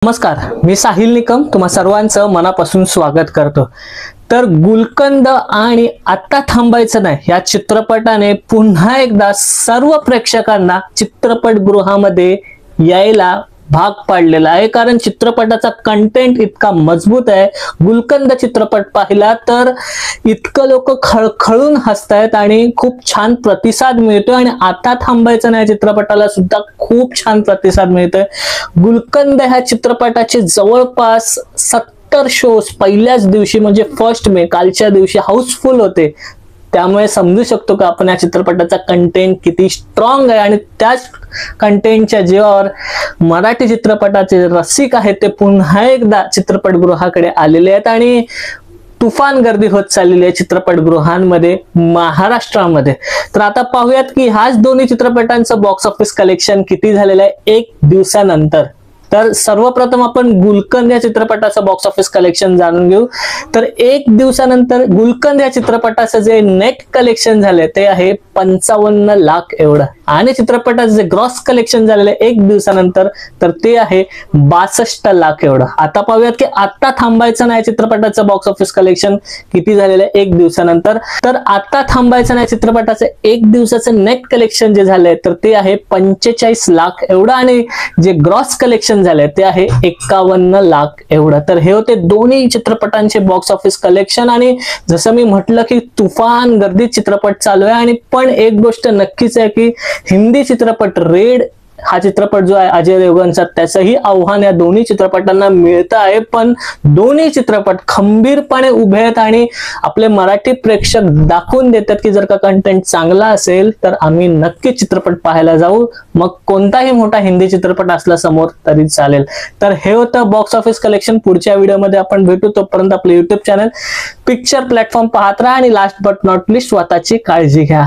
नमस्कार, मी साहिल निकम तुम्हा सर्वांचं मनापासून स्वागत करतो। तर गुलकंद आणि आता थांबायचं नाही या चित्रपटाने पुन्हा एकदा सर्व प्रेक्षकांना चित्रपटगृहामध्ये यायला भाग पाडलेला आहे, कारण चित्रपटाचा कंटेंट इतका मजबूत आहे। गुलकंद चित्रपट पाहिला तर इतकं लोक खळखळून हसतायत आणि खूप छान प्रतिसाद मिळतोय आणि आता थांबायचं नाही चित्रपटाला सुद्धा खूप छान प्रतिसाद मिळतोय। गुलकंद ह्या चित्रपटाचे जवळपास 70 शोज पहिल्याच दिवशी म्हणजे 1 मे कालच्या दिवशी हाऊसफुल होते। त्यामुळे समजू शकतो का आपण या चित्रपटाचा कंटेंट किती स्ट्रॉंग आहे आणि त्याच कंटेंटच्या जीवावर मराठी चित्रपटाचे रसिक आहेत ते पुन्हा एकदा चित्रपटगृहाकडे आलेले आहेत आणि तुफान गर्दी होत चाललेली आहे चित्रपटगृहांमध्ये महाराष्ट्रामध्ये। तर आता पाहूयात की ह्याच दोन्ही चित्रपटांचं बॉक्स ऑफिस कलेक्शन किती झालेलं आहे एक दिवसानंतर। तर सर्वप्रथम आपण गुलकंद या चित्रपटाचं बॉक्स ऑफिस कलेक्शन जाणून घेऊ। तर एक दिवसानंतर गुलकंद या चित्रपटाचं जे नेट कलेक्शन झाले ते आहे 55 लाख एवढं आणि चित्रपटाचं जे ग्रॉस कलेक्शन झालेलं आहे एक दिवसानंतर तर ते आहे 62 लाख एवढं। आता पाहूयात की आता थांबायचं नाही चित्रपटाचं बॉक्स ऑफिस कलेक्शन किती झालेलं आहे एक दिवसानंतर। तर आता थांबायचं नाही चित्रपटाचं एक दिवसाचं नेट कलेक्शन जे झालंय तर ते आहे 45 लाख एवढं आणि जे ग्रॉस कलेक्शन झाले ते आहे 51 लाख एवढं। तर हे होते दोन्ही चित्रपटांचे बॉक्स ऑफिस कलेक्शन आणि जसं मी म्हटलं की तुफान गर्दीत चित्रपट चालू आहे आणि पण एक गोष्ट नक्कीच आहे की हिंदी चित्रपट रेड हा चित्रपट जो आहे अजय देवगणचा त्याचंही आव्हान या दोन्ही चित्रपटांना मिळतं आहे, पण दोन्ही चित्रपट खंबीरपणे उभे आहेत आणि आपले मराठी प्रेक्षक दाखवून देतात की जर का कंटेंट चांगला असेल तर आम्ही नक्की चित्रपट पाहायला जाऊ, मग कोणताही मोठा हिंदी चित्रपट असला समोर तरी चालेल। तर हे होतं बॉक्स ऑफिस कलेक्शन। पुढच्या व्हिडिओमध्ये आपण भेटू, तोपर्यंत आपले YouTube चॅनल पिक्चर प्लॅटफॉर्म पाहत राहा आणि लास्ट बट नॉट लिस्ट स्वतःची काळजी घ्या।